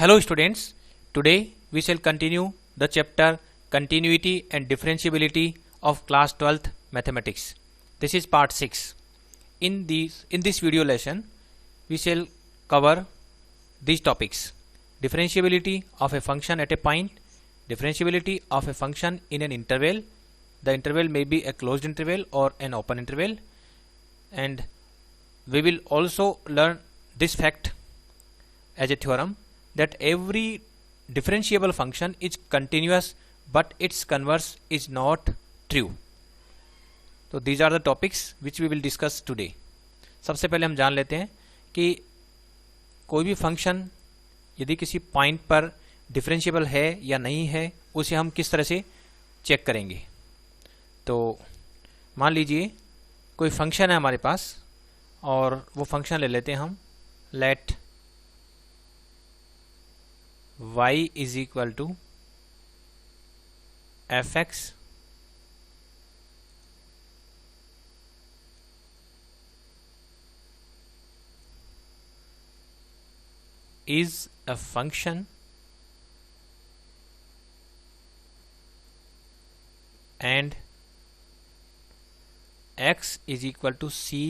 Hello students, today we shall continue the chapter Continuity and Differentiability of class 12th Mathematics. This is part 6. In this video lesson, we shall cover these topics: differentiability of a function at a point, differentiability of a function in an interval. The interval may be a closed interval or an open interval, and we will also learn this fact as a theorem that every differentiable function is continuous but its converse is not true. तो these are the topics which we will discuss today. सबसे पहले हम जान लेते हैं कि कोई भी फंक्शन यदि किसी पॉइंट पर डिफरेंशिएबल है या नहीं है, उसे हम किस तरह से चेक करेंगे। तो मान लीजिए कोई फंक्शन है हमारे पास और वो फंक्शन ले लेते हैं हम, let y is equal to F x is a function and x is equal to c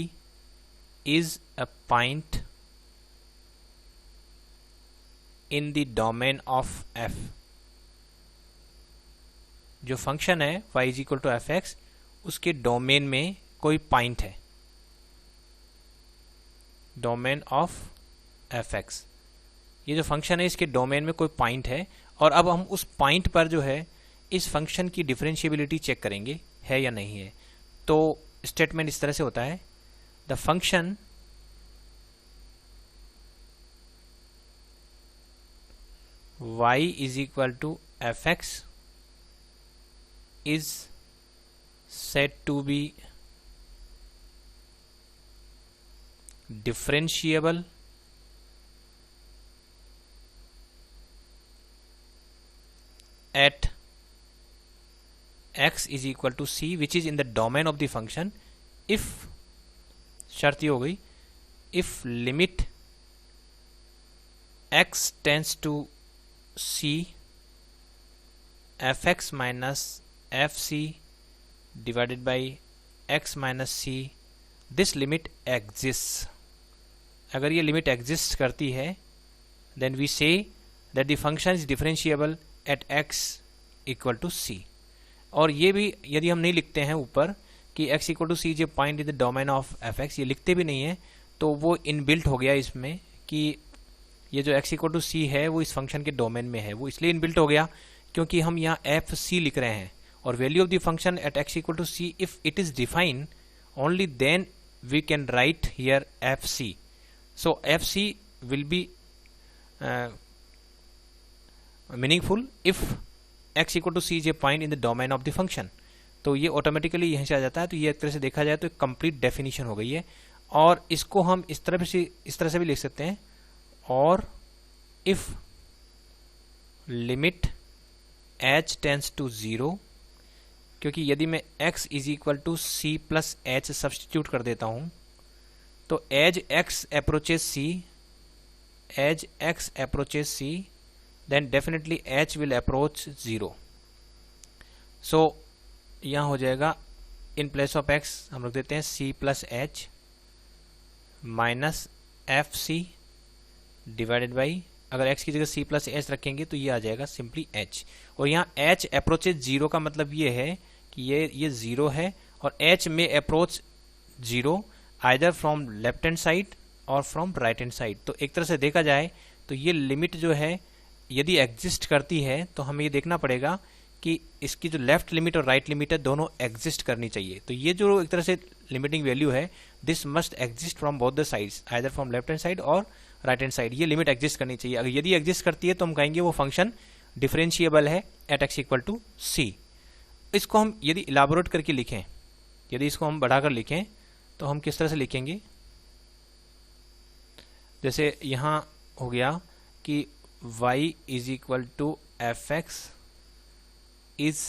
is a point in the domain of f. जो फंक्शन है y is equal to fx, उसके domain में कोई point है, domain of fx। ये जो function है इसके डोमेन में कोई पॉइंट है, और अब हम उस पॉइंट पर जो है इस फंक्शन की डिफरेंशिएबिलिटी चेक करेंगे है या नहीं है। तो स्टेटमेंट इस तरह से होता है, the function y is equal to F x is said to be differentiable at x is equal to c which is in the domain of the function if, शर्त ये हो गई, if limit x tends to c fx minus fc divided by x minus c, this limit exists. अगर ये limit exist करती है then we say that the function is differentiable at x equal to c. और ये भी यदि हम नहीं लिखते हैं ऊपर कि x equal to c is a point in the domain of fx, ये लिखते भी नहीं है, तो वो इनबिल्ट हो गया इसमें कि ये जो x equal to c है वो इस फंक्शन के डोमेन में है। वो इसलिए इनबिल्ट हो गया क्योंकि हम यहाँ fc लिख रहे हैं, और value of the function at x equal to c if it is defined only then we can write here fc. So fc will be meaningful if x equal to c is a point in the domain of the function. तो ये automatically यहीं से आ जाता है। तो ये एक तरह से देखा जाए तो एक कंप्लीट डेफिनेशन हो गई है, और इसको हम इस तरह से भी लिख सकते हैं, और if limit h tends to 0, क्योंकि यदि मैं x is equal to c plus h substitute कर देता हूं, तो as x approaches c then definitely h will approach 0. so यहाँ हो जाएगा in place of x हम रख देते हैं c plus h minus F C divided by, अगर x की जगह c प्लस एच रखेंगे तो ये आ जाएगा सिंपली h, और यहाँ h अप्रोचेज 0 का मतलब ये है कि ये 0 है, और h में approach 0 either from left hand side और फ्रॉम राइट हैंड साइड। तो एक तरह से देखा जाए तो ये लिमिट जो है यदि एग्जिस्ट करती है तो हमें ये देखना पड़ेगा कि इसकी जो लेफ्ट लिमिट और राइट लिमिट है दोनों एग्जिस्ट करनी चाहिए। तो ये जो एक तरह से लिमिटिंग वैल्यू है, this must exist from both the sides, either from left hand side और राइट हैंड साइड। ये लिमिट एग्जिस्ट करनी चाहिए। अगर यदि एग्जिस्ट करती है तो हम कहेंगे वो फंक्शन डिफरेंशिएबल है एट एक्स इक्वल टू सी। इसको हम यदि इलाबोरेट करके लिखें, यदि इसको हम बढ़ाकर लिखें तो हम किस तरह से लिखेंगे, जैसे यहाँ हो गया कि y is equal to fx is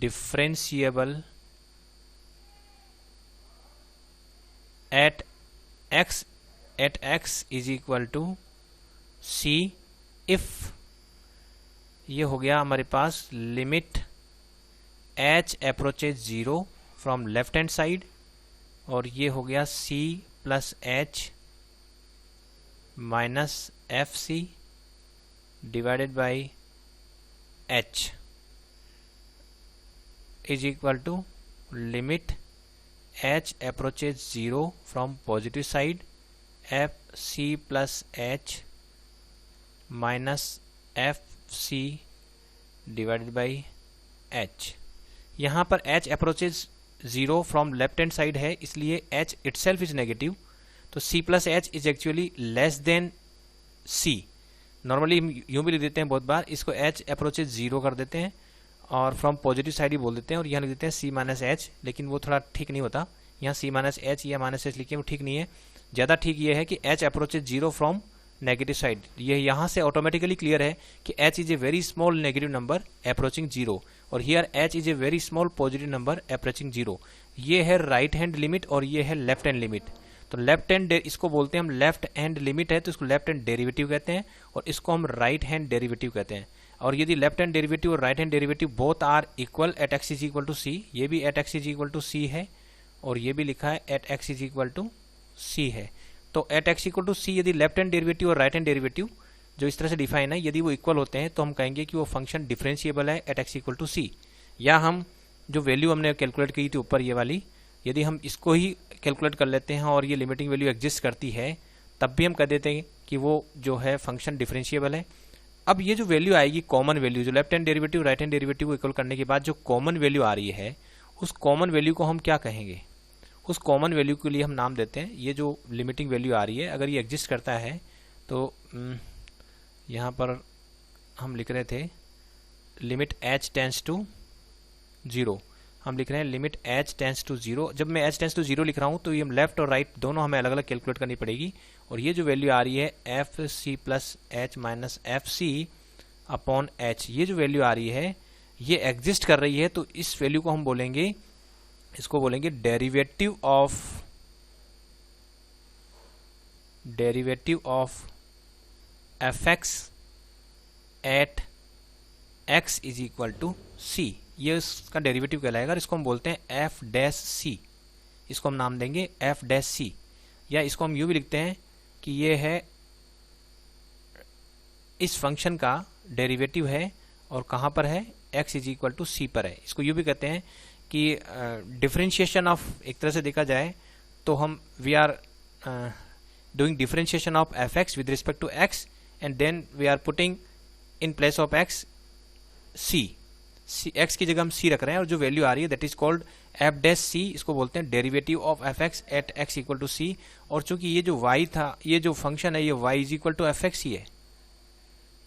differentiable at x is equal to c if ये हो गया हमारे पास limit h approaches 0 from left hand side, और ये हो गया c plus h minus F C divided by h is equal to limit h approaches 0 from positive side f c plus h minus f c divided by h। यहाँ पर h approaches 0 from left hand side है, इसलिए h itself is negative, तो c plus h is actually less than c। Normally हम यूँ भी लिख देते हैं बहुत बार, इसको h approaches 0 कर देते हैं और फ्रॉम पॉजिटिव साइड ही बोल देते हैं, और यहाँ लिख देते हैं c माइनस एच, लेकिन वो थोड़ा ठीक नहीं होता। यहाँ c माइनस एच या माइनस एच लिखे वो ठीक नहीं है। ज़्यादा ठीक ये है कि h approaches 0 from negative side. ये यहाँ से ऑटोमेटिकली क्लियर है कि h is a very small negative number approaching 0, और here h is a very small positive number approaching 0। ये है राइट हैंड लिमिट और ये है लेफ्ट हैंड लिमिट। तो लेफ्ट हैंड इसको बोलते हैं हम, लेफ्ट हैंड लिमिट है तो इसको लेफ्ट हैंड डेरिवेटिव कहते हैं, और इसको हम राइट हैंड डेरिवेटिव कहते हैं। और यदि लेफ्ट हैंड डेरिवेटिव और right hand derivative both are equal at x is equal to C, ये भी at x is equal to सी है और ये भी लिखा है at x is equal to सी है। तो at x equal to C यदि लेफ्ट हैंड डेरिवेटिव और राइट हैंड डेरिवेटिव जो इस तरह से डिफाइन है, यदि वो इक्वल होते हैं तो हम कहेंगे कि वो फंक्शन डिफरेंशिएबल है एट एक्स इक्वल टू सी। या हम जो वैल्यू हमने कैलकुलेट की थी ऊपर ये वाली, यदि हम इसको ही कैलकुलेट कर लेते हैं और ये लिमिटिंग वैल्यू एग्जिस्ट करती है, तब भी हम कह देते हैं कि वो जो है फंक्शन डिफरेंशिएबल है। अब ये जो वैल्यू आएगी कॉमन वैल्यू, जो left hand derivative right hand derivative को इक्वल करने के बाद जो कॉमन वैल्यू आ रही है, उस कॉमन वैल्यू को हम क्या कहेंगे? उस कॉमन वैल्यू के लिए हम नाम देते हैं, ये जो लिमिटिंग वैल्यू आ रही है अगर ये एग्जिस्ट करता है तो यहाँ पर हम लिख रहे थे लिमिट h टेंस टू 0, हम लिख रहे हैं लिमिट h टेंस टू 0। जब मैं h टेंस टू 0 लिख रहा हूँ तो ये हम लेफ्ट और राइट दोनों हमें अलग अलग कैलकुलेट करनी पड़ेगी, और ये जो वैल्यू आ रही है f c plus h minus F c upon h, ये जो वैल्यू आ रही है ये एग्जिस्ट कर रही है, तो इस वैल्यू को हम बोलेंगे, इसको बोलेंगे derivative of F x at x is equal to C, ये इसका डेरिवेटिव कहलाएगा। इसको हम बोलते हैं एफ डैश सी, इसको हम नाम देंगे एफ डैश सी, या इसको हम यूँ भी लिखते हैं कि ये है इस फंक्शन का डेरिवेटिव है और कहाँ पर है, x इज इक्वल टू सी पर है। इसको यूँ भी कहते हैं कि डिफरेंशिएशन ऑफ, एक तरह से देखा जाए तो हम we are doing differentiation of F x with respect to x, and then we are putting in place of x c, x की जगह हम सी रख रहे हैं, और जो वैल्यू आ रही है that is called F dash C, इसको बोलते हैं derivative of F x at x equal to सी। और चूंकि ये जो y था, ये जो फंक्शन है ये y is equal to F X ही है,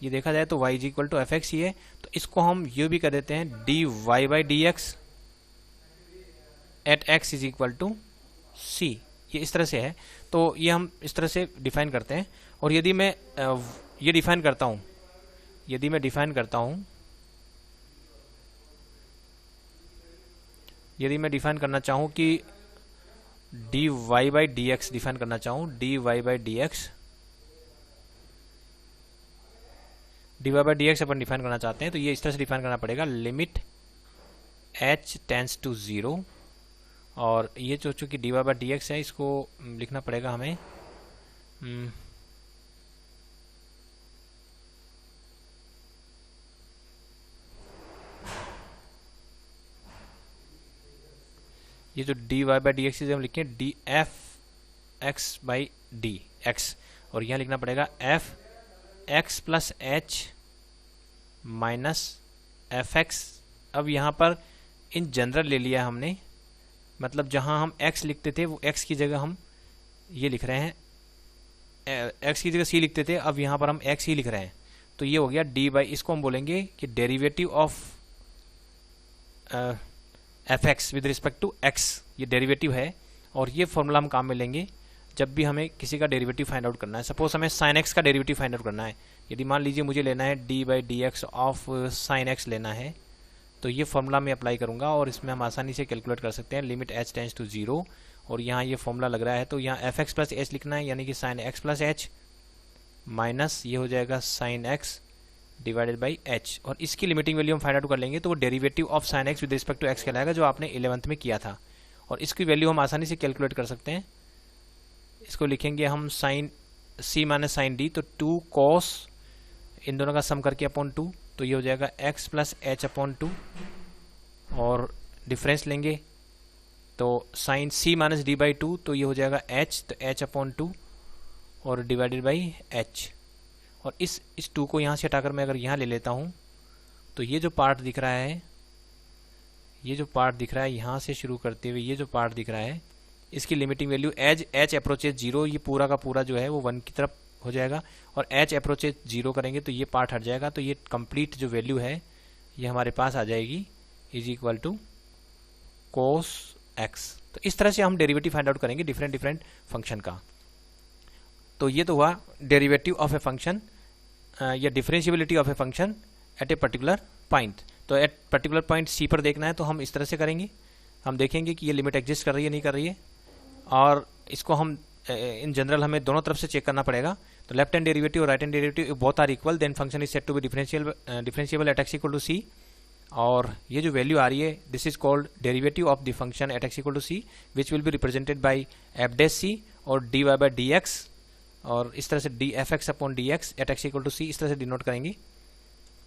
ये देखा जाए तो y is equal to F X ही है, तो इसको हम ये भी कर देते हैं D Y by D x at x is equal to C, ये इस तरह से है। तो ये हम इस तरह से डिफाइन करते हैं। और यदि मैं ये डिफाइन करता हूँ, यदि मैं डिफाइन करता हूँ, यदि मैं डिफाइन करना चाहूँ कि d Y by D x define करना चाहूँ, d Y by D x, d Y by D x अपन डिफाइन करना चाहते हैं, तो ये इस तरह से डिफाइन करना पड़ेगा लिमिट h टेंस टू 0, और ये जो चूँकि d Y by D x है इसको लिखना पड़ेगा हमें ये जो d Y by D x हम लिखें d f x by D x, और यहाँ लिखना पड़ेगा f x plus h minus f x. अब यहाँ पर इन जनरल ले लिया हमने, मतलब जहाँ हम x लिखते थे वो x की जगह हम ये लिख रहे हैं, x की जगह c लिखते थे, अब यहाँ पर हम x ही लिख रहे हैं, तो ये हो गया d बाई, इसको हम बोलेंगे कि derivative of F x with respect to x, ये डेरिवेटिव है। और ये फॉर्मूला हम काम में लेंगे जब भी हमें किसी का डेरिवेटिव फाइंड आउट करना है। सपोज हमें साइन x का डेरिवेटिव फाइंड आउट करना है, यदि मान लीजिए मुझे लेना है d by D x of sine x लेना है, तो ये फॉर्मूला मैं अप्लाई करूंगा और इसमें हम आसानी से कैलकुलेट कर सकते हैं लिमिट h टेंस टू 0, और यहाँ ये फॉर्मूला लग रहा है तो यहाँ एफ एक्स प्लस एच लिखना है, यानी कि sine x plus h minus ये हो जाएगा sine x divided by h, और इसकी लिमिटिंग वैल्यू हम फाइंड आउट कर लेंगे तो वो derivative of sine x with respect to x कहलाएगा, जो आपने 11th में किया था, और इसकी वैल्यू हम आसानी से कैलकुलेट कर सकते हैं। इसको लिखेंगे हम साइन सी माइनस साइन डी, तो 2 कॉस इन दोनों का सम करके अपॉन 2, तो ये हो जाएगा x प्लस एच अपॉन 2, और डिफरेंस लेंगे तो sine c minus d by 2, तो ये हो जाएगा h, तो h अपॉन 2 और डिवाइडेड बाई h, और इस 2 को यहाँ से हटाकर मैं अगर यहाँ ले लेता हूँ तो ये जो पार्ट दिख रहा है, ये जो पार्ट दिख रहा है यहाँ से शुरू करते हुए ये जो पार्ट दिख रहा है, इसकी limiting value as h approaches 0, ये पूरा का पूरा जो है वो 1 की तरफ हो जाएगा, और h अप्रोचेज 0 करेंगे तो ये पार्ट हट जाएगा, तो ये कंप्लीट जो वैल्यू है ये हमारे पास आ जाएगी is equal to cos x। तो इस तरह से हम डेरिवेटिव फाइंड आउट करेंगे डिफरेंट फंक्शन का। तो ये तो हुआ डेरिवेटिव ऑफ ए फंक्शन या differentiability of a function at a particular point. तो एट पर्टिकुलर पॉइंट सी पर देखना है तो हम इस तरह से करेंगे, हम देखेंगे कि ये लिमिट एग्जिस्ट कर रही है नहीं कर रही है, और इसको हम इन जनरल हमें दोनों तरफ से चेक करना पड़ेगा। तो लेफ्ट हैंड डेरिवेटिव और right hand derivative both are equal, then function is said to be differentiable at x equal to सी, और ये जो वैल्यू आ रही है this is called derivative of the function at x equal to c, which will be represented by f dash c और d Y by D x, और इस तरह से d f x upon d x at x equal to सी, इस तरह से denote करेंगे।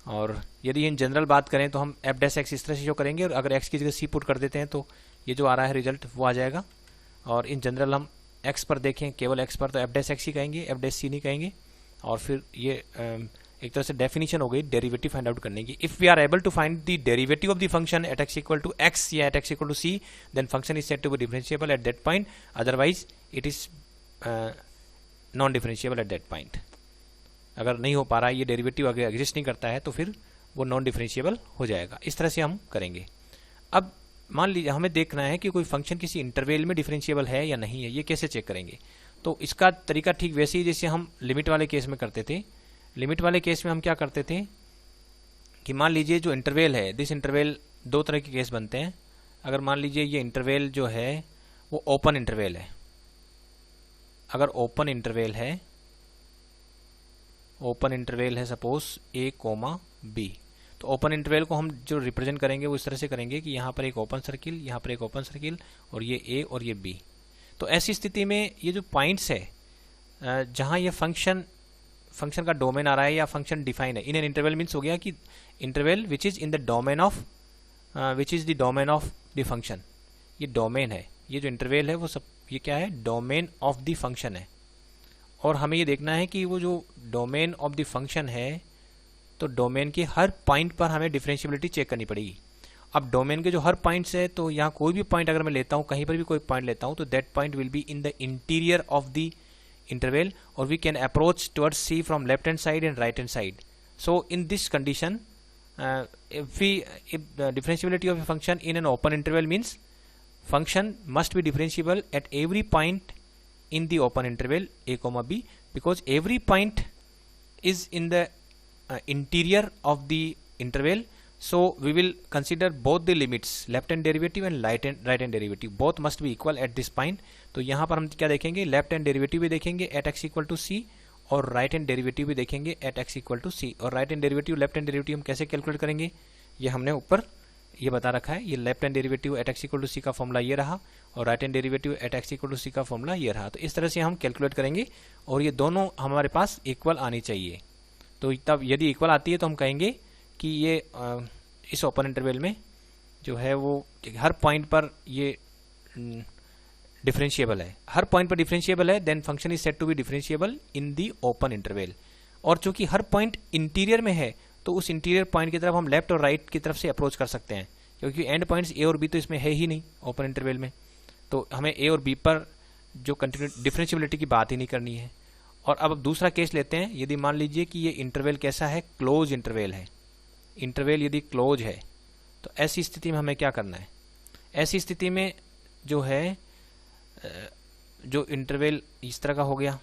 और यदि इन जनरल बात करें तो हम एफ डैश एक्स इस तरह से शो करेंगे, और अगर एक्स की जगह सी पुट कर देते हैं तो ये जो आ रहा है रिजल्ट वो आ जाएगा। और इन जनरल हम एक्स पर देखें, केवल एक्स पर, तो एफ डैश एक्स ही कहेंगे, एफ डैश सी नहीं कहेंगे। और फिर ये एक तरह से डेफिनेशन हो गई डेरिवेटिव फाइंड आउट करने की। If we are able to find the derivative of the function at x equal to x या at x equal to c, then function is said to be differentiable at that point, otherwise it is non differentiable at that point. अगर नहीं हो पा रहा है, ये derivative अगर exist नहीं करता है तो फिर वो नॉन डिफरेंशिएबल हो जाएगा। इस तरह से हम करेंगे। अब मान लीजिए हमें देखना है कि कोई फंक्शन किसी इंटरवल में डिफरेंशिएबल है या नहीं है, ये कैसे चेक करेंगे? तो इसका तरीका ठीक वैसे ही जैसे हम लिमिट वाले केस में करते थे। लिमिट वाले केस में हम क्या करते थे कि मान लीजिए जो इंटरवल है, दिस इंटरवल, दो तरह के केस बनते हैं। अगर मान लीजिए ये इंटरवल जो है वो ओपन इंटरवल है, अगर ओपन इंटरवल है सपोज a कोमा b, तो ओपन इंटरवल को हम जो रिप्रेजेंट करेंगे वो इस तरह से करेंगे कि यहाँ पर एक ओपन सर्किल, यहाँ पर एक ओपन सर्किल, और ये a और ये b। तो ऐसी स्थिति में ये जो पॉइंट्स है जहाँ ये फंक्शन का डोमेन आ रहा है या फंक्शन डिफाइन है इन एन इंटरवल, मीन्स हो गया कि interval which is in the domain of which is the domain of the function. ये डोमेन है, ये जो इंटरवल है वो सब ये क्या है, डोमेन ऑफ द फंक्शन है। और हमें ये देखना है कि वो जो डोमेन ऑफ द फंक्शन है, तो डोमेन के हर पॉइंट पर हमें डिफरेंशियबिलिटी चेक करनी पड़ेगी। अब डोमेन के जो हर पॉइंट्स है, तो यहाँ कोई भी पॉइंट अगर मैं लेता हूँ, कहीं पर भी कोई पॉइंट लेता हूँ, तो that point will be in the interior of the interval, or we can approach towards C from left hand side and right hand side. So in this condition, if the differentiability of a function in an open interval means function must be differentiable at every point in the open interval a comma b, because every point is in the interior of the interval. So we will consider both the limits, left hand derivative and right hand derivative, both must be equal at this point. तो यहाँ पर हम क्या देखेंगे, left hand derivative भी देखेंगे eight x equal to सी, और right hand derivative भी देखेंगे एट एक्स इक्वल टू सी। और right hand derivative, left hand derivative हम कैसे कैलकुलेट करेंगे, ये हमने ऊपर ये बता रखा है। ये left hand derivative at x equal to c का फॉर्मूला ये रहा, और right hand derivative at x equal to c का फॉर्मूला ये रहा। तो इस तरह से हम कैलकुलेट करेंगे, और ये दोनों हमारे पास इक्वल आनी चाहिए। तो तब यदि इक्वल आती है तो हम कहेंगे कि ये इस ओपन इंटरवल में जो है वो हर पॉइंट पर ये डिफरेंशिएबल है, हर पॉइंट पर डिफरेंशिएबल है, then function is said to be differentiable in the open interval. और चूंकि हर पॉइंट इंटीरियर में है, तो उस इंटीरियर पॉइंट की तरफ हम लेफ्ट और राइट की तरफ से अप्रोच कर सकते हैं, क्योंकि एंड पॉइंट्स ए और बी तो इसमें है ही नहीं ओपन इंटरवल में। तो हमें ए और बी पर जो कंटिन्यू डिफरेंशिएबिलिटी की बात ही नहीं करनी है। और अब दूसरा केस लेते हैं, यदि मान लीजिए कि ये इंटरवल कैसा है, क्लोज इंटरवल है। इंटरवल यदि क्लोज है तो ऐसी स्थिति में हमें क्या करना है? ऐसी स्थिति में जो है, जो इंटरवल इस तरह का हो गया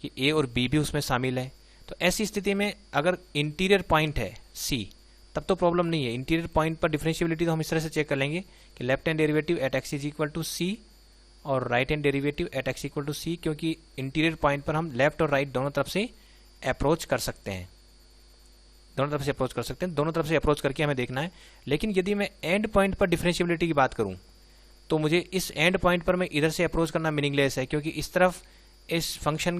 कि ए और बी भी उसमें शामिल है, तो ऐसी स्थिति में अगर इंटीरियर पॉइंट है सी, तब तो प्रॉब्लम नहीं है। इंटीरियर पॉइंट पर डिफरेंशिएबिलिटी तो हम इस तरह से चेक कर लेंगे कि left hand derivative at x is equal to सी और right hand derivative at x equal to c, क्योंकि इंटीरियर पॉइंट पर हम लेफ्ट और राइट दोनों तरफ से अप्रोच कर सकते हैं, दोनों तरफ से अप्रोच कर सकते हैं, दोनों तरफ से अप्रोच करके हमें देखना है। लेकिन यदि मैं एंड पॉइंट पर डिफरेंशिएबिलिटी की बात करूं तो मुझे इस एंड पॉइंट पर मैं इधर से अप्रोच करना मीनिंगलेस है, क्योंकि इस तरफ इस फंक्शन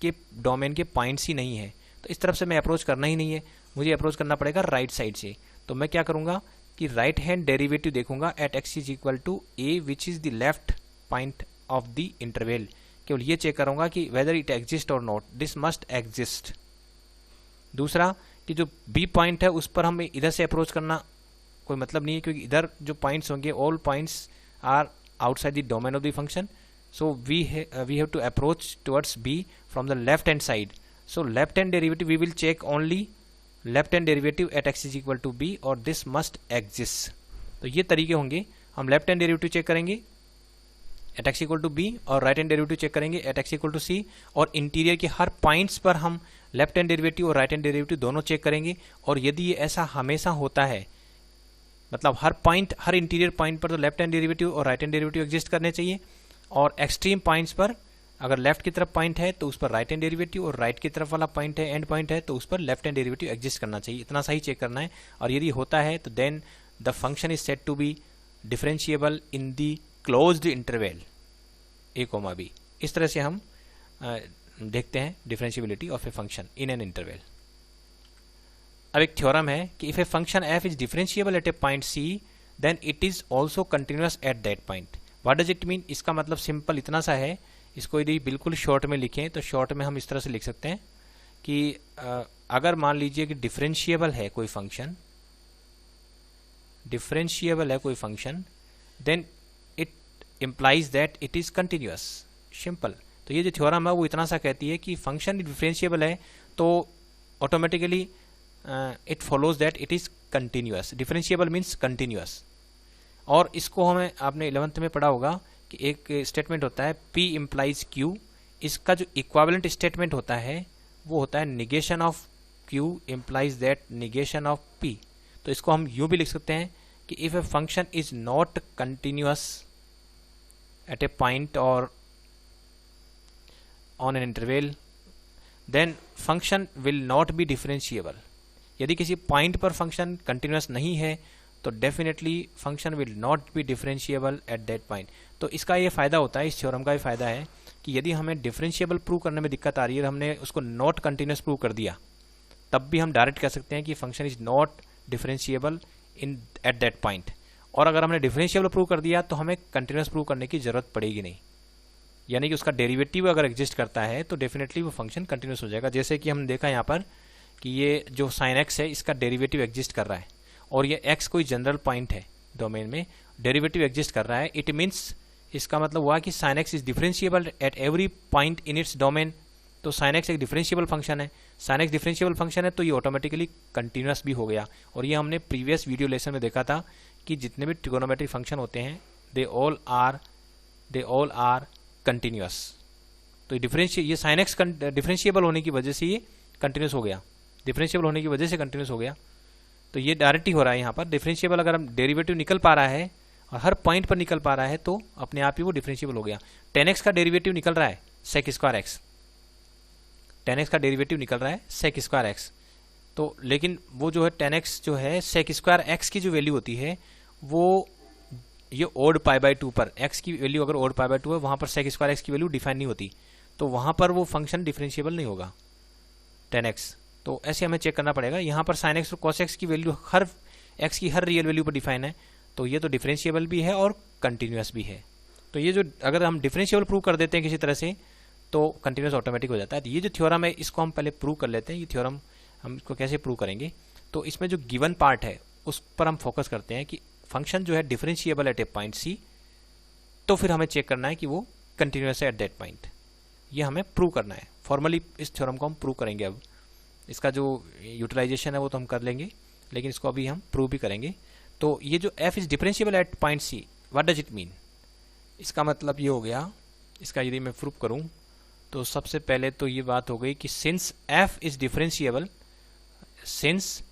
के डोमेन के पॉइंट्स ही नहीं है, तो इस तरफ से मैं अप्रोच करना ही नहीं है, मुझे अप्रोच करना पड़ेगा राइट साइड से। तो मैं क्या करूंगा कि राइट हैंड डेरिवेटिव देखूंगा at x is equal to a which is the left point of the interval. केवल ये चेक करूंगा कि वेदर इट एग्जिस्ट और नॉट, दिस मस्ट एग्जिस्ट। दूसरा कि जो b पॉइंट है उस पर हमें इधर से अप्रोच करना कोई मतलब नहीं है, क्योंकि इधर जो पॉइंट्स होंगे all points are outside the domain of the function, so we have to approach towards b from the left hand side. So left hand derivative we will check only left hand derivative at x is equal to b or this must exist. तो ये तरीके होंगे, हम left hand derivative check करेंगे at x equal to b और right hand derivative check करेंगे at x equal to सी, और interior के हर पॉइंट्स पर हम लेफ्ट हैंड डेरिवेटिव और राइट हैंड डेरिवेटिव दोनों चेक करेंगे। और यदि ये ऐसा हमेशा होता है, मतलब हर पॉइंट, हर इंटीरियर पॉइंट पर तो लेफ्ट हैंड डेरिवेटिव और राइट हैंड डेरिवेटिव एग्जिस्ट करने चाहिए, और एक्सट्रीम पॉइंट्स पर अगर लेफ्ट की तरफ पॉइंट है तो उस पर राइट हैंड डेरिवेटिव, और राइट की तरफ वाला पॉइंट है, एंड पॉइंट है, तो उस पर लेफ्ट हैंड डेरिवेटिव एग्जिस्ट करना चाहिए। इतना सही चेक करना है। और यदि होता है तो then the function is said to be differentiable in the closed interval a, b। इस तरह से हम देखते हैं differentiability of a function in an interval. अब एक थ्योरम है कि if a function f is differentiable at a point c then it is also continuous at that point. What does it mean? इसका मतलब सिंपल इतना सा है, इसको यदि बिल्कुल शॉर्ट में लिखें तो शॉर्ट में हम इस तरह से लिख सकते हैं कि अगर मान लीजिए कि डिफरेंशिएबल है कोई फंक्शन, डिफरेंशिएबल है कोई function, then it implies that it is continuous. Simple. तो ये जो थ्योरम है वो इतना सा कहती है कि फंक्शन डिफरेंशिएबल है तो automatically it follows that it is continuous. Differentiable means continuous. और इसको हमें आपने 11th में पढ़ा होगा कि एक स्टेटमेंट होता है P इम्प्लाइज Q। इसका जो इक्विवेलेंट स्टेटमेंट होता है वो होता है negation of Q implies that negation of P। तो इसको हम यूं भी लिख सकते हैं कि if a function is not continuous at a point और on an interval then function will not be differentiable. यदि किसी पॉइंट पर फंक्शन कंटिन्यूअस नहीं है तो definitely function will not be differentiable at that point. तो इसका ये फायदा होता है, इस थ्योरम का ये फायदा है कि यदि हमें डिफरेंशिएबल प्रूव करने में दिक्कत आ रही है, हमने उसको नॉट कंटिन्यूअस प्रूव कर दिया, तब भी हम डायरेक्ट कह सकते हैं कि function is not differentiable in eight that point. और अगर हमने डिफरेंशिएबल प्रूव कर दिया तो हमें कंटिन्यूअस प्रूव करने की जरूरत पड़ेगी नहीं, यानी कि उसका डेरिवेटिव अगर एग्जिस्ट करता है तो डेफिनेटली वो फंक्शन कंटिन्यूअस हो जाएगा। जैसे कि हम देखा यहाँ पर कि ये जो साइन एक्स है इसका डेरिवेटिव एग्जिस्ट कर रहा है, और ये x कोई जनरल पॉइंट है डोमेन में, डेरिवेटिव एग्जिस्ट कर रहा है। इट मीन्स इसका मतलब हुआ कि sine x is differentiable at every point in its domain. तो साइन एक्स एक डिफरेंशिएबल फंक्शन है, साइन एक्स डिफरेंशिएबल फंक्शन है तो ये ऑटोमेटिकली कंटिन्यूअस भी हो गया। और ये हमने प्रीवियस वीडियो लेसन में देखा था कि जितने भी ट्रिगोनोमेट्रिक फंक्शन होते हैं दे ऑल आर कंटिन्यूअस। तो ये साइन एक्स डिफरेंशिएबल होने की वजह से ये कंटिन्यूअस हो गया, डिफरेंशिएबल होने की वजह से कंटिन्यूअस हो गया। तो ये डायरेक्ट ही हो रहा है यहाँ पर। डिफरेंशिएबल अगर हम डेरिवेटिव निकल पा रहा है और हर पॉइंट पर निकल पा रहा है तो अपने आप ही वो डिफरेंशिएबल हो गया। 10x का डेरिवेटिव निकल रहा है sec स्क्वायर एक्स, 10x का डेरिवेटिव निकल रहा है sec स्क्वायर एक्स। तो लेकिन वो जो है 10x जो है sec स्क्वायर एक्स की जो वैल्यू होती है वो ये ओड π/2 पर, x की वैल्यू अगर ओड π/2 है वहाँ पर sec स्क्वायर एक्स की वैल्यू डिफाइन नहीं होती, तो वहाँ पर वो फंक्शन डिफरेंशिएबल नहीं होगा 10x। तो ऐसे हमें चेक करना पड़ेगा। यहाँ पर sin x और cos x की वैल्यू हर x की हर रियल वैल्यू पर डिफाइन है, तो ये तो डिफरेंशिएबल भी है और कंटिन्यूअस भी है। तो ये जो अगर हम डिफरेंशिएबल प्रूव कर देते हैं किसी तरह से तो कंटिन्यूअस ऑटोमेटिक हो जाता है। तो ये जो थ्योरम है इसको हम पहले प्रूव कर लेते हैं। ये थ्योरम हम इसको कैसे प्रूव करेंगे, तो इसमें जो गिवन पार्ट है उस पर हम फोकस करते हैं कि फंक्शन जो है differentiable at a point c, तो फिर हमें चेक करना है कि वो कंटिन्यूअस है एट दैट पॉइंट। ये हमें प्रूव करना है। फॉर्मली इस थ्योरम को हम प्रूव करेंगे। अब इसका जो यूटिलाइजेशन है वो तो हम कर लेंगे, लेकिन इसको अभी हम प्रूव भी करेंगे। तो ये जो f is differentiable at point c, what does it mean? इसका मतलब ये हो गया, इसका यदि मैं प्रूव करूं तो सबसे पहले तो ये बात हो गई कि since f is differentiable, since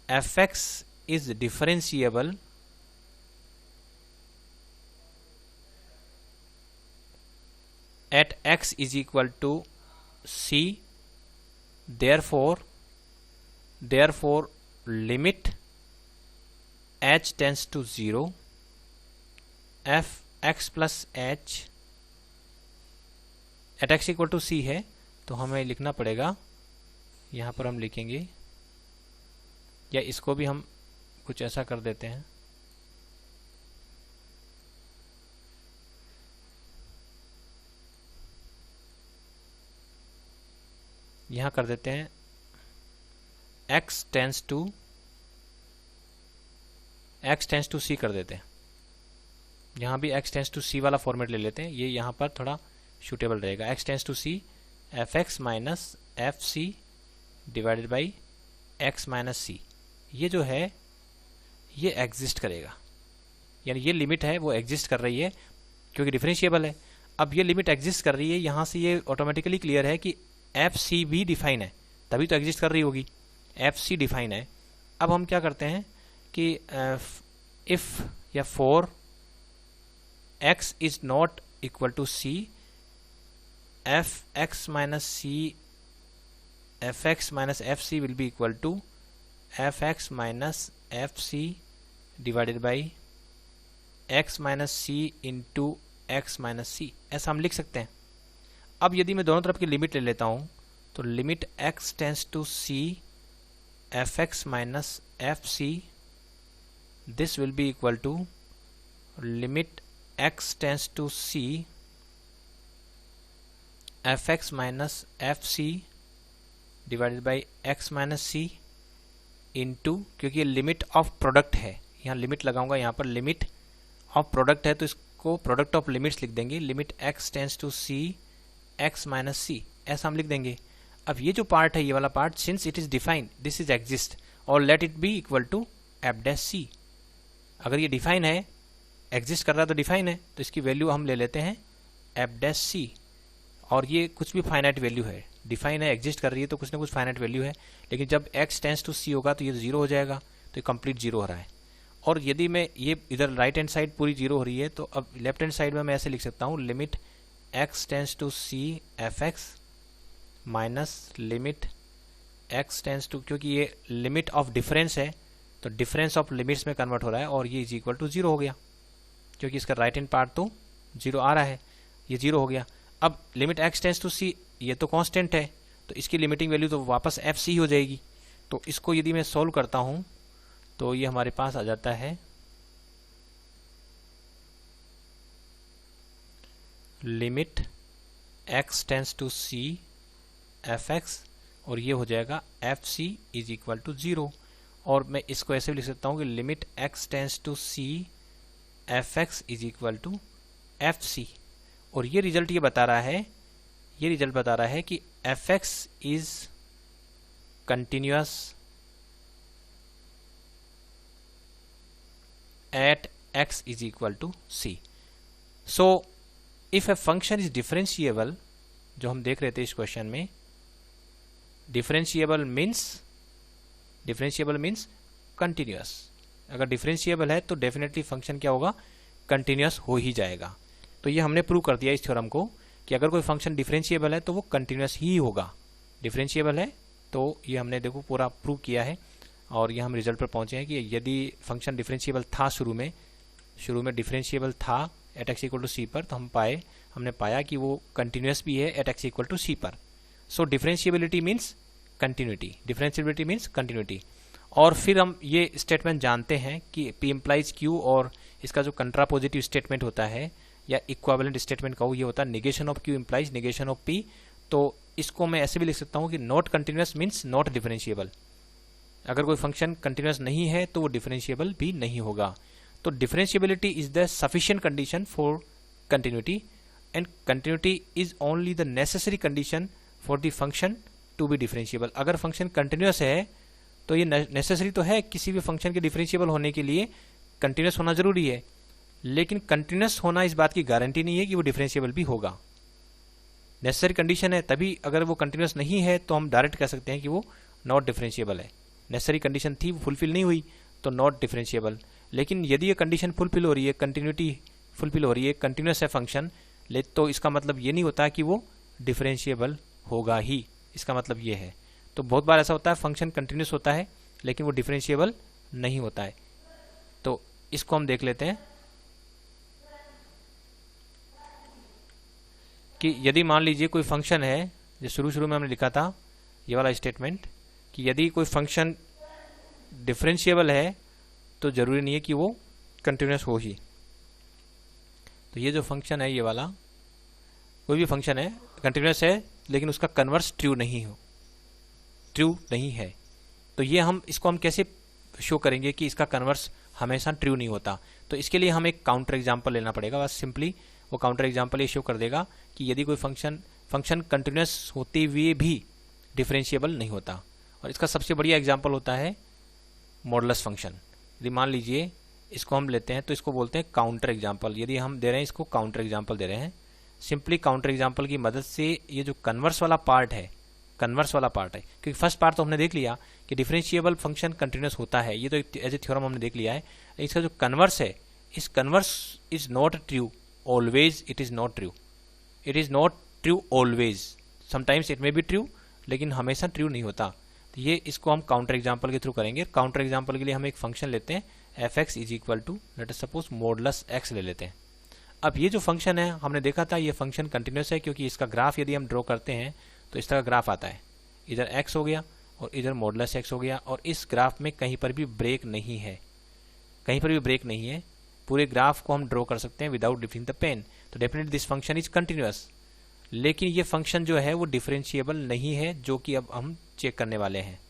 fx is differentiable at x is equal to c, therefore limit h tends to 0 f x plus h at x equal to सी है, तो हमें लिखना पड़ेगा, यहाँ पर हम लिखेंगे, या इसको भी हम कुछ ऐसा कर देते हैं, यहाँ कर देते हैं x टेंस टू c कर देते हैं, यहाँ भी x टेंस टू c वाला फॉर्मेट ले लेते हैं, ये यहाँ पर थोड़ा सूटेबल रहेगा। x tends to c f x minus F C divided by x minus c, ये जो है ये एग्जिस्ट करेगा, यानी ये लिमिट है वो एग्जिस्ट कर रही है क्योंकि डिफरेंशिएबल है। अब ये लिमिट एग्जिस्ट कर रही है, यहाँ से ये ऑटोमेटिकली क्लियर है कि एफ सी भी डिफाइन है, तभी तो एग्जिस्ट कर रही होगी, एफ सी डिफाइन है। अब हम क्या करते हैं कि इफ या for x is not equal to c, f x minus c f x minus F c will be equal to F x minus F C divided by x minus c into x minus c, ऐसा हम लिख सकते हैं। अब यदि मैं दोनों तरफ की लिमिट ले लेता हूँ तो limit x tends to c f x minus F c, this will be equal to limit x tends to c f x minus F C divided by x minus c into, क्योंकि ये limit of product है, यहाँ limit लगाऊंगा, यहाँ पर limit of product है तो इसको प्रोडक्ट ऑफ लिमिट्स लिख देंगे, limit x tends to c x minus c, ऐसा हम लिख देंगे। अब ये जो पार्ट है, ये वाला part, since it is define this is exist और let it be equal to f dash c, अगर ये डिफाइन है, एग्जिस्ट कर रहा है तो डिफाइन है, तो इसकी वैल्यू हम ले लेते हैं एफ डैश सी, और ये कुछ भी फाइनाइट वैल्यू है, डिफाइन है, एग्जिस्ट कर रही है तो कुछ ना कुछ फाइनाइट वैल्यू है, लेकिन जब x टेंस टू c होगा तो ये जीरो हो जाएगा, तो ये कंप्लीट जीरो हो रहा है। और यदि मैं ये इधर राइट हैंड साइड पूरी जीरो हो रही है तो अब लेफ्ट हैंड साइड में मैं ऐसे लिख सकता हूँ, limit x tends to c f x minus limit x tends to, क्योंकि ये लिमिट ऑफ डिफरेंस है तो डिफरेंस ऑफ लिमिट्स में कन्वर्ट हो रहा है और ये इज इक्वल टू जीरो हो गया, क्योंकि इसका राइट हैंड पार्ट तो जीरो आ रहा है, ये जीरो हो गया। अब limit x tends to c, ये तो कांस्टेंट है तो इसकी लिमिटिंग वैल्यू तो वापस एफ सी हो जाएगी, तो इसको यदि मैं सॉल्व करता हूँ तो ये हमारे पास आ जाता है limit x tends to c f x, और ये हो जाएगा f c is equal to zero, और मैं इसको ऐसे भी लिख सकता हूँ कि limit x tends to c f x is equal to f c, और ये रिजल्ट ये बता रहा है कि f x is continuous at x is equal to c। So if a function is differentiable, जो हम देख रहे थे इस क्वेश्चन में, डिफरेंशिएबल मीन्स कंटिन्यूअस, अगर डिफरेंशिएबल है तो डेफिनेटली फंक्शन क्या होगा, कंटिन्यूअस हो ही जाएगा। तो ये हमने प्रूव कर दिया इस थ्योरम को कि अगर कोई फंक्शन डिफरेंशिएबल है तो वो कंटिन्यूअस ही होगा, डिफरेंशिएबल है तो ये हमने देखो पूरा प्रूव किया है, और ये हम रिजल्ट पर पहुंचे हैं कि यदि फंक्शन डिफरेंशिएबल था, शुरू में डिफरेंशिएबल था एट एक्स इक्वल टू सी पर, तो हमने पाया कि वो कंटिन्यूअस भी है एट एक्स इक्वल टू सी पर। सो डिफरेंशिएबिलिटी मीन्स कंटिन्यूटी, और फिर हम ये स्टेटमेंट जानते हैं कि P इम्प्लाइज Q, और इसका जो कंट्रापोजिटिव स्टेटमेंट होता है या इक्विवेलेंट स्टेटमेंट का ये होता है negation of Q implies negation of P। तो इसको मैं ऐसे भी लिख सकता हूँ कि not continuous means not differentiable, अगर कोई फंक्शन कंटिन्यूअस नहीं है तो वो डिफरेंशिएबल भी नहीं होगा। तो differentiability is the sufficient condition for continuity, and continuity is only the necessary condition for the function to be differentiable. अगर फंक्शन कंटिन्यूअस है तो ये नेसेसरी तो है, किसी भी फंक्शन के डिफरेंशिएबल होने के लिए कंटिन्यूअस होना जरूरी है, लेकिन कंटिन्यूअस होना इस बात की गारंटी नहीं है कि वो डिफरेंशिएबल भी होगा। नेसेसरी कंडीशन है तभी, अगर वो कंटिन्यूअस नहीं है तो हम डायरेक्ट कह सकते हैं कि वो नॉट डिफरेंशिएबल है। नेसेसरी कंडीशन थी, वो फुलफिल नहीं हुई तो नॉट डिफरेंशिएबल। लेकिन यदि ये कंडीशन फुलफिल हो रही है, कंटिन्यूटी फुलफिल हो रही है, कंटिन्यूअस है फंक्शन, तो इसका मतलब ये नहीं होता कि वो डिफरेंशिएबल होगा ही, इसका मतलब ये है। तो बहुत बार ऐसा होता है फंक्शन कंटिन्यूस होता है लेकिन वो डिफरेंशिएबल नहीं होता है। तो इसको हम देख लेते हैं कि यदि मान लीजिए कोई फंक्शन है, जो शुरू में हमने लिखा था ये वाला स्टेटमेंट, कि यदि कोई फंक्शन डिफरेंशिएबल है तो जरूरी नहीं है कि वो कंटिन्यूस हो ही। तो ये जो फंक्शन है, ये वाला कोई भी फंक्शन है कंटिन्यूस है लेकिन उसका कन्वर्स ट्रू नहीं है, तो ये हम इसको हम कैसे शो करेंगे कि इसका कन्वर्स हमेशा ट्रू नहीं होता। तो इसके लिए हम एक काउंटर एग्जांपल लेना पड़ेगा। बस सिंपली वो काउंटर एग्जांपल ये शो कर देगा कि यदि कोई फंक्शन कंटिन्यूस होते हुए भी डिफरेंशिएबल नहीं होता। और इसका सबसे बढ़िया एग्जांपल होता है मॉडुलस फंक्शन। यदि मान लीजिए इसको हम लेते हैं तो इसको बोलते हैं काउंटर एग्जांपल। यदि हम दे रहे हैं इसको काउंटर एग्जांपल दे रहे हैं, सिंपली काउंटर एग्जांपल की मदद से ये जो कन्वर्स वाला पार्ट है, क्योंकि फर्स्ट पार्ट तो हमने देख लिया कि डिफरेंशिएबल फंक्शन कंटिन्यूस होता है, ये तो एज ए थ्योरम हमने देख लिया है। इसका जो कन्वर्स है, इस converse is not true always, it is not true always, sometimes it may be true, लेकिन हमेशा ट्रू नहीं होता। तो ये इसको हम काउंटर एग्जांपल के थ्रू करेंगे। काउंटर एग्जांपल के लिए हम एक फंक्शन लेते हैं f x is equal to let us suppose modulus x ले लेते हैं। अब ये जो फंक्शन है हमने देखा था ये फंक्शन कंटिन्यूस है, क्योंकि इसका ग्राफ यदि हम ड्रॉ करते हैं तो इस तरह ग्राफ आता है, इधर एक्स हो गया और इधर मॉडुलस एक्स हो गया, और इस ग्राफ में कहीं पर भी ब्रेक नहीं है, पूरे ग्राफ को हम ड्रॉ कर सकते हैं विदाउट डिफिंग द पेन। तो definitely this function is continuous, लेकिन ये फंक्शन जो है वो डिफरेंशिएबल नहीं है, जो कि अब हम चेक करने वाले हैं।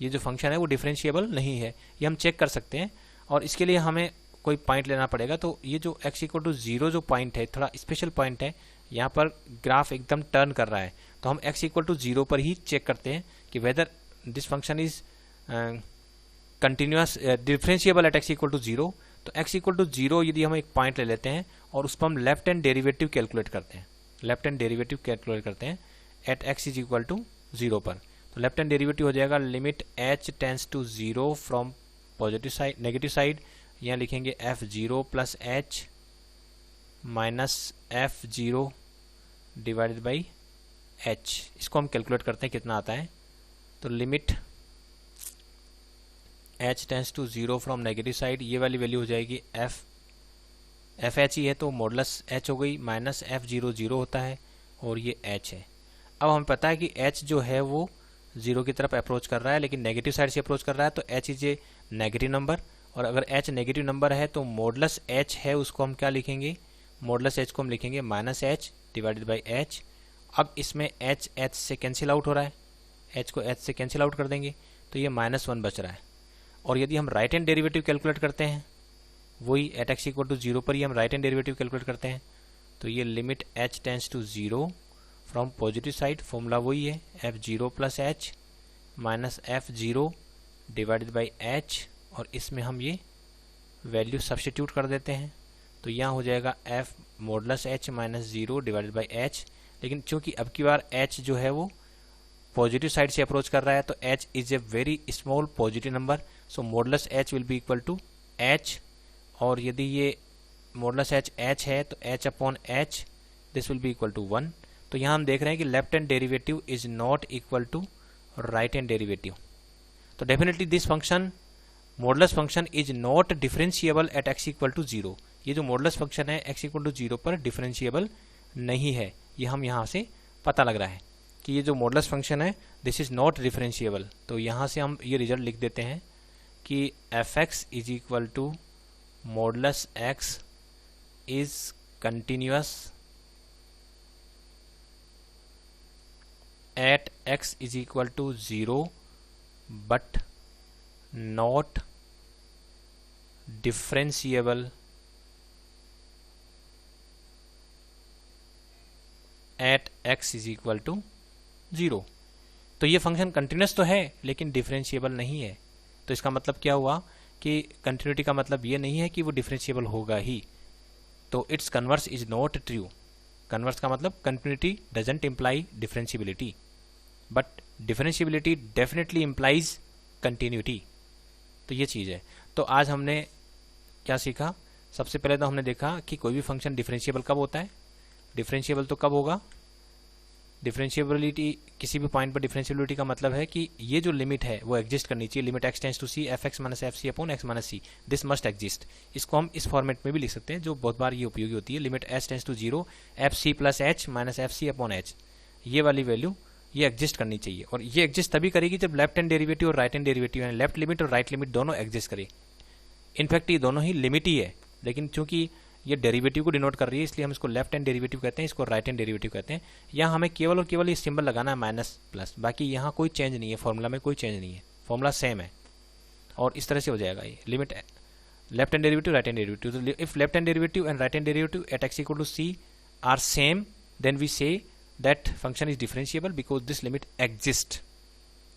ये जो फंक्शन है वो डिफरेंशिएबल नहीं है, ये हम चेक कर सकते हैं। और इसके लिए हमें कोई पॉइंट लेना पड़ेगा। तो ये जो x इक्वल टू 0 जो पॉइंट है, थोड़ा स्पेशल पॉइंट है, यहाँ पर ग्राफ एकदम टर्न कर रहा है, तो हम x इक्वल टू 0 पर ही चेक करते हैं कि whether this function is continuous differentiable at x equal to 0। तो x इक्वल टू 0 यदि हम एक पॉइंट ले लेते हैं और उस पर हम लेफ्ट हैंड डेरिवेटिव कैलकुलेट करते हैं, at x is equal to 0 पर। तो लेफ्ट हैंड डेरिवेटिव हो जाएगा limit h tends to 0 from positive side negative side, यहाँ लिखेंगे f0 plus h minus f0 divided by h। इसको हम कैलकुलेट करते हैं कितना आता है। तो limit h tends to 0 from negative side, ये वाली वैल्यू हो जाएगी एफ एच ही है तो मॉडुलस h हो गई, माइनस f0 0 होता है और ये h है। अब हमें पता है कि h जो है वो 0 की तरफ अप्रोच कर रहा है, लेकिन नेगेटिव साइड से अप्रोच कर रहा है, तो h is A negative number. और अगर h नेगेटिव नंबर है तो मॉडुलस h है उसको हम क्या लिखेंगे, मॉडुलस h को हम लिखेंगे minus h divided by h। अब इसमें h से कैंसिल आउट हो रहा है, h को h से कैंसिल आउट कर देंगे तो ये -1 बच रहा है। और यदि हम राइट हैंड डेरिवेटिव कैलकुलेट करते हैं, वही एट x इक्वल टू 0 पर ही हम राइट हैंड डेरिवेटिव कैलकुलेट करते हैं, तो ये limit h tends to 0 from positive side, formula वही है f0 plus h minus f0 divided by h, और इसमें हम ये वैल्यू सब्स्टिट्यूट कर देते हैं। तो यहाँ हो जाएगा f modulus h minus 0 divided by h। लेकिन चूंकि अब की बार h जो है वो पॉजिटिव साइड से अप्रोच कर रहा है, तो h is a very small positive number, so modulus h will be equal to h। और यदि ये मॉडुलस h है तो h upon h this will be equal to 1। तो यहाँ हम देख रहे हैं कि left hand derivative is not equal to right hand derivative. तो definitely this function modulus function is not differentiable at x equal to 0। ये जो मॉडुलस फंक्शन है x इक्वल टू 0 पर डिफरेंशिएबल नहीं है, ये हम यहाँ से पता लग रहा है कि ये जो मॉडुलस फंक्शन है दिस इज नॉट डिफरेंशिएबल। तो यहाँ से हम ये रिजल्ट लिख देते हैं कि f(x) is equal to modulus x is continuous at x is equal to 0 but not differentiable at x is equal to 0। तो ये फंक्शन कंटिन्यूस तो है लेकिन डिफरेंशिएबल नहीं है। तो इसका मतलब क्या हुआ कि कंटिन्यूटी का मतलब ये नहीं है कि वो डिफरेंशिएबल होगा ही। तो it's converse is not true. Converse का मतलब continuity doesn't imply differentiability, but differentiability definitely implies continuity. तो ये चीज़ है। तो आज हमने क्या सीखा, सबसे पहले तो हमने देखा कि कोई भी फंक्शन डिफरेंशिएबल कब होता है। डिफरेंशिएबल तो कब होगा, डिफरेंशिएबिलिटी, किसी भी पॉइंट पर डिफरेंशिएबिलिटी का मतलब है कि ये जो लिमिट है वो एग्जिस्ट करनी चाहिए, limit x tends to c f x minus F c upon x minus c, this must exist. इसको हम इस फॉर्मेट में भी लिख सकते हैं जो बहुत बार ये उपयोगी होती है, limit s tends to 0 f c plus h minus F c upon h, ये वाली वैल्यू ये एग्जिस्ट करनी चाहिए। और ये एग्जिस्ट तभी करेगी जब लेफ्ट हैंड डेरिवेटिव और राइट हैंड डेरिवेटिव यानी लेफ्ट लिमिट और राइट लिमिट दोनों एग्जिस्ट करे। इनफैक्ट ये दोनों ही लिमिट ही है, लेकिन चूंकि ये डेरिवेटिव को डिनोट कर रही है इसलिए हम इसको लेफ्ट हैंड डेरिवेटिव कहते हैं, इसको राइट हैंड डेरिवेटिव कहते हैं। यहाँ हमें केवल और केवल ये सिंबल लगाना है माइनस प्लस, बाकी यहाँ कोई चेंज नहीं है, फॉर्मूला में कोई चेंज नहीं है, फॉर्मूला सेम है। और इस तरह से हो जाएगा ये limit left hand derivative right hand derivative. तो if left hand derivative and right hand derivative at x equal to c are same then we say that function is differentiable because this limit exist.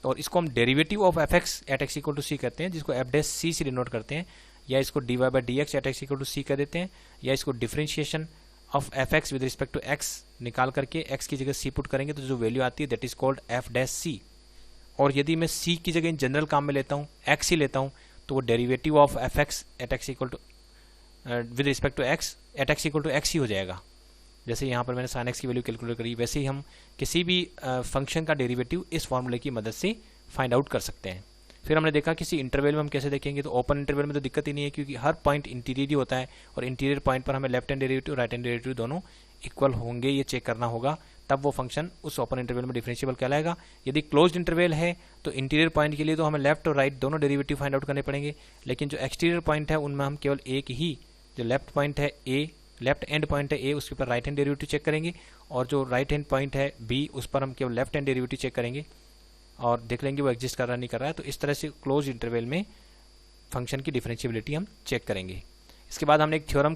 और इसको हम derivative of F x at x equal to c कहते हैं, जिसको F dash सी से denote करते हैं, या इसको d Y by D x at x equal to c कह देते हैं, या इसको differentiation of F x with respect to x निकाल करके एक्स की जगह सी पुट करेंगे तो जो वैल्यू आती है that is called F dash c. और यदि मैं सी की जगह इन जनरल काम में लेता हूँ एक्स ही लेता हूँ तो वो derivative of F x at x equal to with respect to x at x equal to x ही हो जाएगा। जैसे यहाँ पर मैंने साइन एक्स की वैल्यू कैलकुलेट करी, वैसे ही हम किसी भी फंक्शन का डेरिवेटिव इस फॉर्मूले की मदद से फाइंड आउट कर सकते हैं। फिर हमने देखा किसी इंटरवल में हम कैसे देखेंगे, तो ओपन इंटरवल में तो दिक्कत ही नहीं है क्योंकि हर पॉइंट इंटीरियर ही होता है और इंटीरियर पॉइंट पर हमें left hand derivative right hand derivative दोनों इक्वल होंगे ये चेक करना होगा, तब वो फंक्शन उस ओपन इंटरवल में डिफरेंशिएबल कहलाएगा। यदि क्लोज्ड इंटरवल है तो इंटीरियर पॉइंट के लिए तो हमें लेफ्ट और राइट दोनों डेरिवेटिव फाइंड आउट करने पड़ेंगे, लेकिन जो एक्सटीरियर पॉइंट है उनमें हम केवल एक ही, जो लेफ्ट पॉइंट है ए, लेफ्ट एंड पॉइंट है ए, उसके ऊपर राइट हैंड डेरिवेटिव चेक करेंगे, और जो राइट हैंड पॉइंट है बी उस पर हम केवल लेफ्ट हैंड डेरिवेटिव चेक करेंगे और देख लेंगे वो एग्जिस्ट कर रहा नहीं कर रहा है। तो इस तरह से क्लोज इंटरवल में फंक्शन की डिफरेंशिएबिलिटी हम चेक करेंगे। इसके बाद हमने एक थ्योरम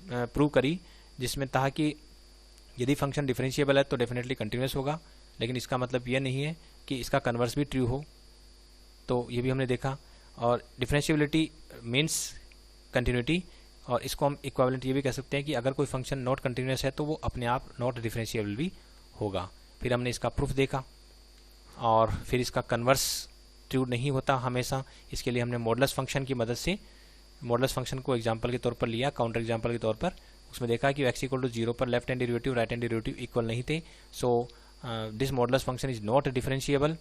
प्रूव करी जिसमें था कि यदि फंक्शन डिफरेंशिएबल है तो डेफिनेटली कंटिन्यूस होगा, लेकिन इसका मतलब यह नहीं है कि इसका कन्वर्स भी ट्रू हो, तो ये भी हमने देखा। और डिफरेंशिएबिलिटी मीन्स कंटिन्यूटी, और इसको हम इक्विवेलेंट ये भी कह सकते हैं कि अगर कोई फंक्शन नॉट कंटिन्यूस है तो वो अपने आप नॉट डिफरेंशिएबल भी होगा। फिर हमने इसका प्रूफ देखा और फिर इसका कन्वर्स ट्रू नहीं होता हमेशा, इसके लिए हमने मॉडुलस फंक्शन की मदद से मॉडुलस फंक्शन को एग्जांपल के तौर पर लिया, काउंटर एग्जांपल के तौर पर। उसमें देखा कि x इक्वल टू 0 पर left hand derivative right hand derivative equal नहीं थे, so this modulus function is not differentiable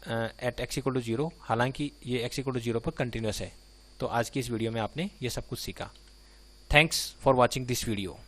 at x equal to 0, हालांकि ये x इक्वल टू 0 पर कंटिन्यूस है। तो आज की इस वीडियो में आपने ये सब कुछ सीखा। Thanks for watching this video.